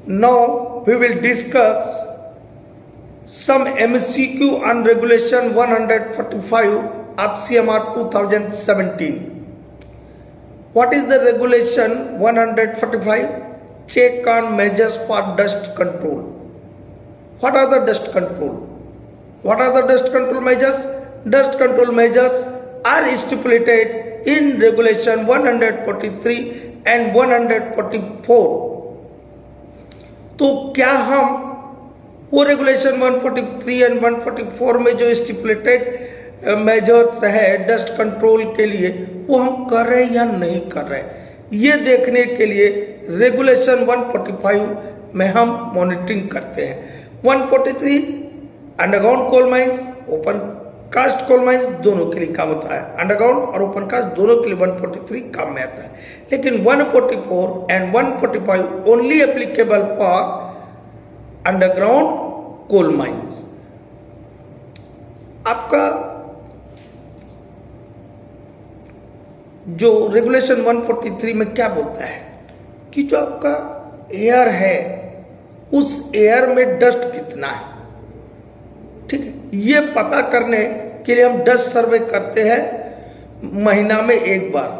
Now we will discuss some MCQ on Regulation 145 of CMR 2017. What is the Regulation 145? Check on measures for dust control. What are the dust control? What are the dust control measures? Dust control measures are stipulated in Regulation 143 and 144. तो क्या हम वो regulation 143 and 144 में जो stipulated measures है dust control के लिए वो हम कर रहे हैं या नहीं कर रहे हैं, ये देखने के लिए रेगुलेशन 145 में हम मॉनिटरिंग करते हैं। 143 underground coal mines, open cast coal mines दोनों के लिए काम होता है। अंडरग्राउंड और ओपन कास्ट दोनों के लिए 143 काम में आता है, लेकिन 144 and 145 only applicable for underground coal mines. आपका जो रेगुलेशन 143 में क्या बोलता है कि जो आपका एयर है उस एयर में डस्ट कितना है, ठीक है, ये पता करने के लिए हम डस्ट सर्वे करते हैं महीना में एक बार।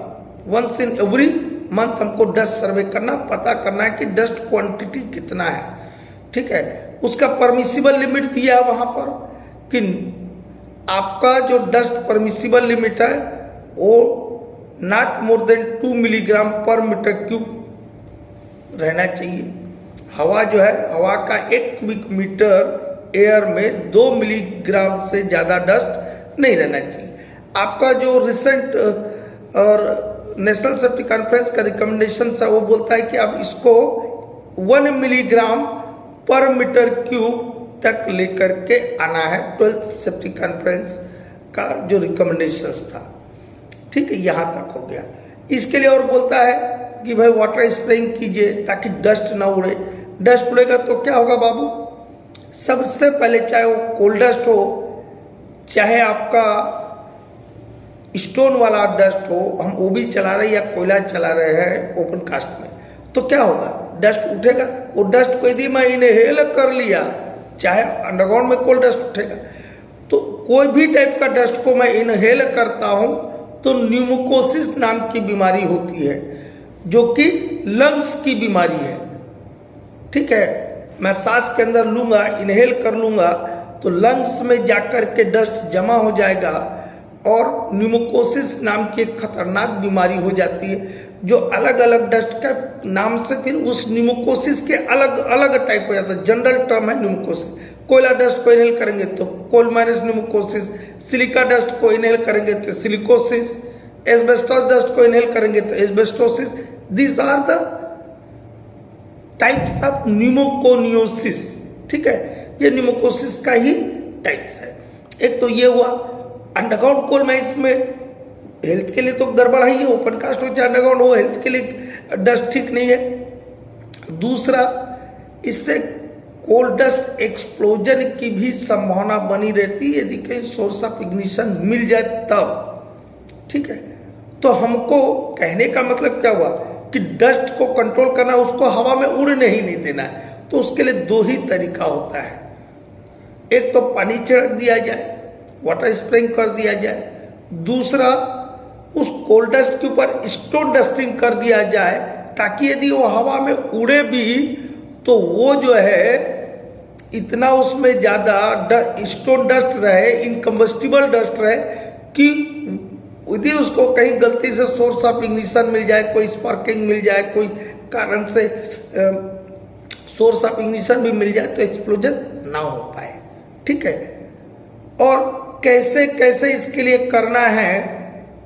वंस इन एवरी मंथ हमको डस्ट सर्वे करना, पता करना है कि डस्ट क्वांटिटी कितना है, ठीक है। उसका परमिसिबल लिमिट दिया है वहां पर कि आपका जो डस्ट परमिसिबल लिमिट है वो नॉट मोर देन 2 मिलीग्राम पर मीटर क्यूब रहना चाहिए। हवा जो है, हवा का 1 क्यूबिक मीटर एयर में 2 मिलीग्राम से ज़्यादा डस्ट नहीं रहना चाहिए। आपका जो रिसेंट और नेशनल सेफ्टी कॉन्फ्रेंस का रिकमेंडेशन है वो बोलता है कि आप इसको 1 मिलीग्राम पर मीटर क्यूब तक लेकर के आना है। 12th सेफ्टी कॉन्फ्रेंस का जो रिकमेंडेशन था, ठीक है, यहाँ तक हो गया। इसके लिए और बोलता है कि भाई वाटर स्प्रेइंग कीजिए ताकि डस्ट ना उड़े। डस्ट उड़ेगा तो क्या होगा बाबू? सबसे पहले चाहे वो कोल्ड डस्ट हो, चाहे आपका स्टोन वाला डस्ट हो, हम वो भी चला रहे या कोयला चला रहे हैं ओपन कास्ट में, तो क्या होगा? डस्ट उठेगा। वो डस्ट को यदि मैं इनहेल कर लिया, चाहे अंडरग्राउंड में कोल्ड डस्ट उठेगा, तो कोई भी टाइप का डस्ट को मैं इनहेल करता हूं तो न्यूमोकोसिस नाम की बीमारी होती है जो कि लंग्स की बीमारी है, ठीक है। मैं सांस के अंदर लूंगा, इनहेल कर लूंगा तो लंग्स में जाकर के डस्ट जमा हो जाएगा और न्यूमोकोसिस नाम की एक खतरनाक बीमारी हो जाती है, जो अलग अलग डस्ट का नाम से फिर उस न्यूमोकोसिस के अलग अलग टाइप हो जाता है। जनरल टर्म है न्यूमोकोसिस। कोयला डस्ट को इनहेल करेंगे तो coal miners pneumoconiosis, silica dust को इनहेल करेंगे तो सिलिकोसिस, एस्बेस्टोस डस्ट को इनहेल करेंगे तो asbestosis. These are the types of pneumoconiosis, ठीक है, ये न्यूमोकोसिस का ही टाइप्स है। एक तो ये हुआ अंडरग्राउंड कोल माइंस में हेल्थ के लिए तो गड़बड़ है, ओपन कास्ट हो चाहे अंडरग्राउंड हो, हेल्थ के लिए डस्ट ठीक नहीं है। दूसरा, इससे कोल डस्ट एक्सप्लोजन की भी संभावना बनी रहती है यदि कहीं सोर्स ऑफ इग्निशन मिल जाए तब, ठीक है। तो हमको कहने का मतलब क्या हुआ कि डस्ट को कंट्रोल करना, उसको हवा में उड़ने ही नहीं देना है। तो उसके लिए 2 ही तरीका होता है। एक तो पानी छिड़क दिया जाए, वाटर स्प्रेइंग कर दिया जाए। दूसरा, उस कोल डस्ट के ऊपर स्टोन डस्टिंग कर दिया जाए ताकि यदि वो हवा में उड़े भी तो वो जो है इतना उसमें ज्यादा स्टोन डस्ट रहे, इनकम्बस्टिबल डस्ट रहे कि यदि उसको कहीं गलती से सोर्स ऑफ इग्निशन मिल जाए, कोई स्पार्किंग मिल जाए, कोई कारण से सोर्स ऑफ इग्निशन भी मिल जाए तो एक्सप्लोजन ना हो पाए, ठीक है। और कैसे कैसे इसके लिए करना है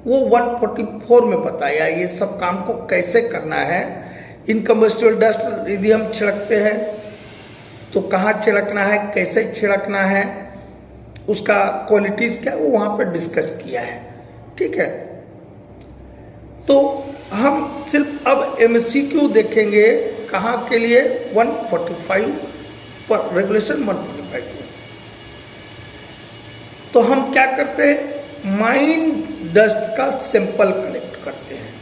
वो 144 में बताया, ये सब काम को कैसे करना है। इनकम्बस्टिबल डस्ट यदि हम छिड़कते हैं तो कहाँ छिड़कना है, कैसे छिड़कना है, उसका क्वालिटीज क्या वो वहां पर डिस्कस किया है, ठीक है। तो हम सिर्फ अब MCQ देखेंगे कहाँ के लिए, 145 पर रेगुलेशन 145 में। तो हम क्या करते हैं, माइन डस्ट का सैंपल कलेक्ट करते हैं,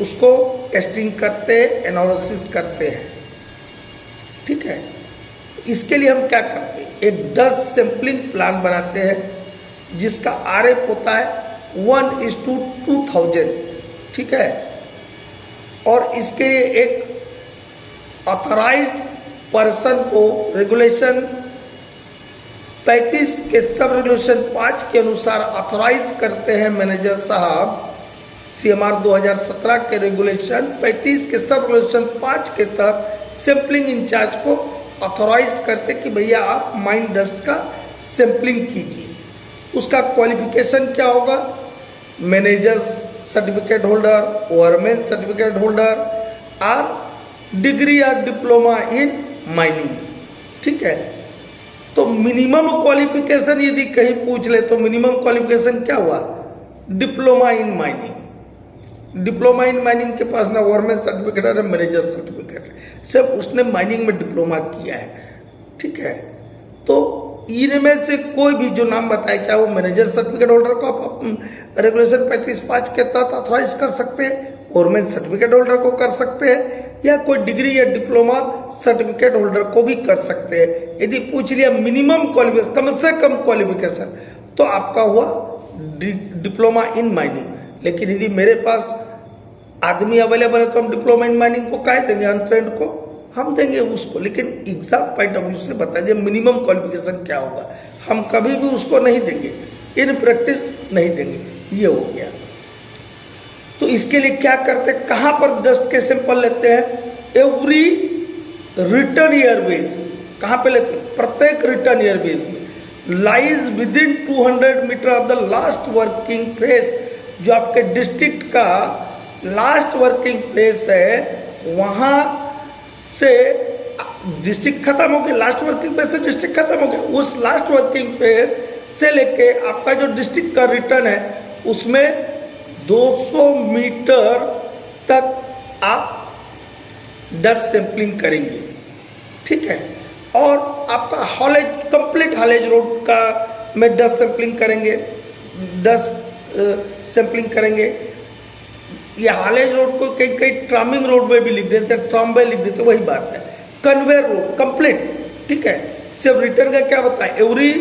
उसको टेस्टिंग करते हैं, एनालिसिस करते हैं, ठीक है। इसके लिए हम क्या करते हैं, एक डस्ट सैंपलिंग प्लान बनाते हैं जिसका RF होता है 1:2000, ठीक है। और इसके लिए एक ऑथराइज्ड पर्सन को रेगुलेशन 35 के सब रेगुलेशन 5 के अनुसार ऑथराइज करते हैं मैनेजर साहब। CMR 2017 के रेगुलेशन 35 के सब रेगुलेशन 5 के तहत सैंपलिंग इंचार्ज को ऑथोराइज करते कि भैया आप माइन डस्ट का सैंपलिंग कीजिए। उसका क्वालिफिकेशन क्या होगा, manager certificate holder, ओवरमैन certificate holder और डिग्री या डिप्लोमा इन माइनिंग, ठीक है। तो मिनिमम क्वालिफिकेशन यदि कहीं पूछ ले तो मिनिमम क्वालिफिकेशन क्या हुआ, diploma in mining. Diploma in mining के पास ना ओवरमैन सर्टिफिकेट है ना मैनेजर सर्टिफिकेट है, सब उसने माइनिंग में डिप्लोमा किया है, ठीक है। तो इनमें से कोई भी जो नाम बताए, चाहे वो मैनेजर सर्टिफिकेट होल्डर को आप रेगुलेशन 35(5) के तहत ऑथराइज कर सकते हैं, ओवरमैन सर्टिफिकेट होल्डर को कर सकते हैं, या कोई डिग्री या डिप्लोमा सर्टिफिकेट होल्डर को भी कर सकते हैं। यदि पूछ लिया मिनिमम क्वालिफिकेशन, कम से कम क्वालिफिकेशन, तो आपका हुआ डिप्लोमा इन माइनिंग। लेकिन यदि मेरे पास आदमी अवेलेबल है तो हम डिप्लोमा इन माइनिंग को कह देंगे, अनट्रेंड को हम देंगे उसको, लेकिन एग्जाम पॉइंट ऑफ व्यू से बता दिए मिनिमम क्वालिफिकेशन क्या होगा। हम कभी भी उसको नहीं देंगे, इन प्रैक्टिस नहीं देंगे, ये हो गया। तो इसके लिए क्या करते हैं, कहाँ पर डस्ट के सैंपल लेते हैं, एवरी रिटर्न एयरवेज, कहाँ पे लेते हैं, प्रत्येक रिटर्न एयरवेज में lies within 200 meter of the last working place. जो आपके डिस्ट्रिक्ट का लास्ट वर्किंग प्लेस है, वहां से डिस्ट्रिक्ट खत्म हो गया, लास्ट वर्किंग प्लेस से डिस्ट्रिक्ट खत्म हो गया, उस लास्ट वर्किंग प्लेस से लेके आपका जो डिस्ट्रिक्ट का रिटर्न है उसमें 200 मीटर तक आप डस्ट सैंपलिंग करेंगे, ठीक है। और आपका हॉलेज, कंप्लीट हॉलेज रोड का में डस्ट सैंपलिंग करेंगे, डस्ट सैंपलिंग करेंगे। ये हॉलेज रोड को कई कई ट्रामिंग रोड में भी लिख देते हैं, ट्रामवे लिख देते हैं, वही बात है। कन्वेयर रोड कंप्लीट, ठीक है। सिर्फ रिटर्न का क्या बताएं, every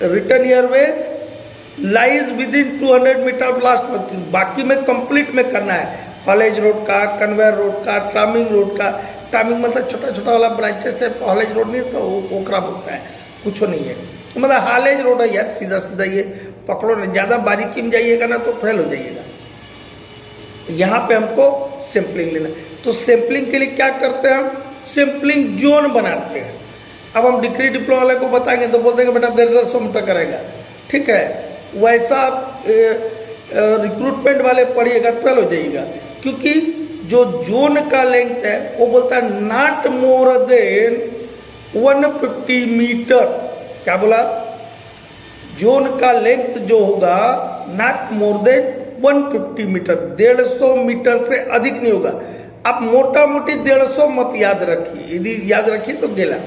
return airways lies within 200 meter of last working, बाकी में कंप्लीट में करना है। हॉलेज रोड का, कन्वेयर रोड का, ट्रामिंग रोड का, ट्रामिंग मतलब छोटा छोटा वाला ब्रांचेस टाइप, हॉलेज रोड नहीं तो ओकरा बोलता है, कुछ नहीं है, मतलब हॉलेज रोड है यार, सीधा सीधा ये पकड़ो नहीं, ज़्यादा बारीकी में जाइएगा ना तो फेल हो जाइएगा। यहाँ पे हमको सैंपलिंग लेना, तो सैंपलिंग के लिए क्या करते हैं हम, सैंपलिंग जोन बनाते हैं। अब हम डिग्री डिप्लोमा वाले को बताएंगे तो बोल देंगे बेटा 150 मीटर करेगा, ठीक है। वैसा रिक्रूटमेंट वाले पढ़िएगा तो फेल हो जाइएगा, क्योंकि जो जोन का लेंथ है वो बोलता है नॉट मोर देन 150 मीटर। क्या बोला, जोन का लेंथ जो होगा not more than 150 meter, 150 meter से अधिक नहीं होगा। आप मोटा मोटी 150 मत याद रखिए, यदि याद रखिए तो गेला,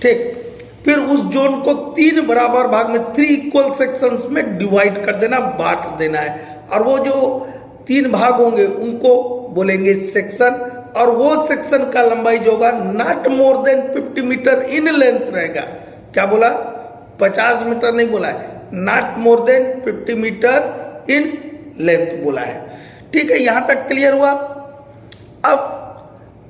ठीक। फिर उस जोन को 3 बराबर भाग में 3 इक्वल सेक्शंस में डिवाइड कर देना, बांट देना है। और वो जो 3 भाग होंगे उनको बोलेंगे सेक्शन, और वो सेक्शन का लंबाई जो होगा not more than 50 meter in length रहेगा। क्या बोला, 50 मीटर नहीं बोला है, not more than 50 meter in length बोला है, ठीक है। यहां तक क्लियर हुआ। अब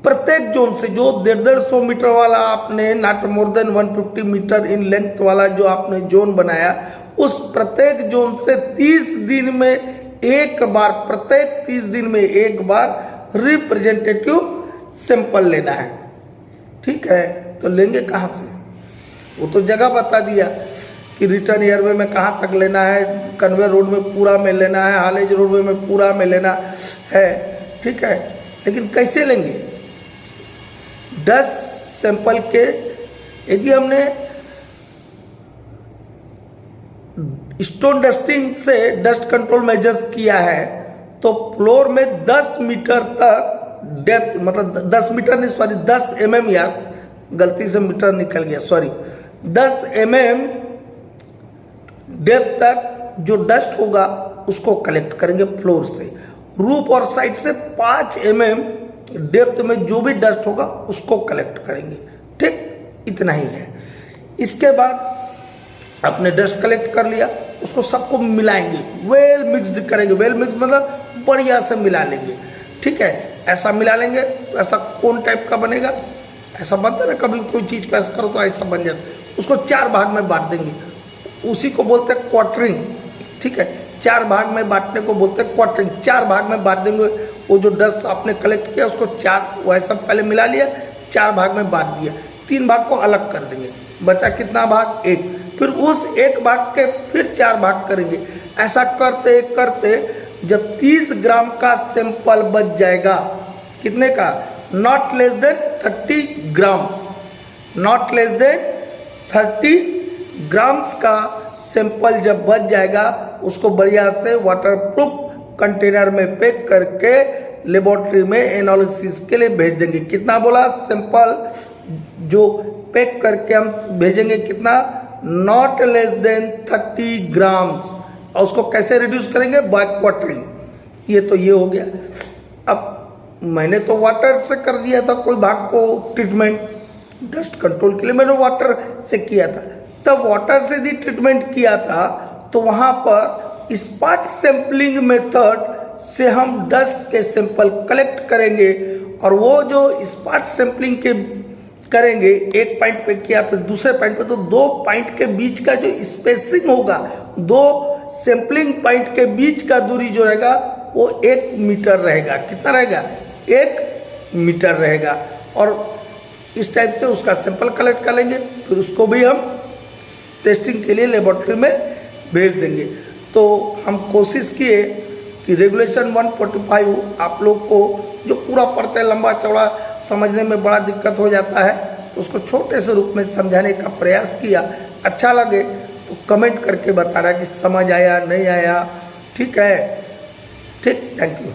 प्रत्येक जोन से जो 150 मीटर वाला आपने not more than 150 meter in length वाला जो आपने जोन बनाया, उस प्रत्येक जोन से 30 दिन में एक बार, प्रत्येक 30 दिन में एक बार रिप्रेजेंटेटिव सैंपल लेना है, ठीक है। तो लेंगे कहाँ से, वो तो जगह बता दिया कि रिटर्न एयरवे में कहाँ तक लेना है, कन्वेयर रोड में पूरा में लेना है, हॉलेज रोड में पूरा में लेना है, ठीक है। लेकिन कैसे लेंगे, डस्ट सैंपल के यदि हमने स्टोन डस्टिंग से डस्ट कंट्रोल मेजर्स किया है तो फ्लोर में 10 मीटर तक डेप्थ, मतलब 10 मीटर नहीं, सॉरी 10 mm, यार गलती से मीटर निकल गया, सॉरी 10 mm डेप्थ तक जो डस्ट होगा उसको कलेक्ट करेंगे फ्लोर से। रूफ और साइड से 5 mm डेप्थ में जो भी डस्ट होगा उसको कलेक्ट करेंगे। ठीक, इतना ही है। इसके बाद आपने डस्ट कलेक्ट कर लिया, उसको सबको मिलाएंगे, वेल मिक्सड करेंगे। वेल मिक्स मतलब बढ़िया से मिला लेंगे। ठीक है, ऐसा मिला लेंगे तो ऐसा कौन टाइप का बनेगा, ऐसा बनता है ना, कभी कोई चीज़ को ऐसा करो तो ऐसा बन जाता है। उसको 4 भाग में बांट देंगे, उसी को बोलते हैं क्वार्टरिंग। ठीक है, 4 भाग में बांटने को बोलते हैं क्वार्टरिंग। 4 भाग में बांट देंगे। वो जो डस्ट आपने कलेक्ट किया उसको 4 वैसा पहले मिला लिया, 4 भाग में बांट दिया, 3 भाग को अलग कर देंगे, बचा कितना भाग, 1। फिर उस 1 भाग के फिर 4 भाग करेंगे। ऐसा करते करते जब 30 ग्राम का सैंपल बच जाएगा, कितने का, not less than 30 grams, not less than 30 grams का सैंपल जब बच जाएगा, उसको बढ़िया से वाटरप्रूफ कंटेनर में पैक करके लेबोरेटरी में एनालिसिस के लिए भेज देंगे। कितना बोला, सैंपल जो पैक करके हम भेजेंगे कितना, नॉट लेस देन 30 ग्राम्स। और उसको कैसे रिड्यूस करेंगे, बाय क्वार्टरिंग। ये तो ये हो गया। अब मैंने तो वाटर से कर दिया था कोई भाग को ट्रीटमेंट, डस्ट कंट्रोल के लिए मैंने वाटर से किया था। तब वाटर से भी ट्रीटमेंट किया था तो वहां पर स्पॉट सैंपलिंग मेथड से हम डस्ट के सैंपल कलेक्ट करेंगे। और वो जो स्पॉट सैंपलिंग के करेंगे, एक पॉइंट पे किया फिर दूसरे पॉइंट पे, तो 2 पॉइंट के बीच का जो स्पेसिंग होगा, 2 सैंपलिंग पॉइंट के बीच का दूरी जो रहेगा वो 1 मीटर रहेगा। कितना रहेगा, 1 मीटर रहेगा। और इस टाइप से उसका सैंपल कलेक्ट कर लेंगे, फिर उसको भी हम टेस्टिंग के लिए लेबोरेटरी में भेज देंगे। तो हम कोशिश किए कि रेगुलेशन 145 आप लोग को जो पूरा पढ़ते हैं लंबा चौड़ा समझने में बड़ा दिक्कत हो जाता है, तो उसको छोटे से रूप में समझाने का प्रयास किया। अच्छा लगे तो कमेंट करके बताना कि समझ आया नहीं आया। ठीक है, ठीक, थैंक यू।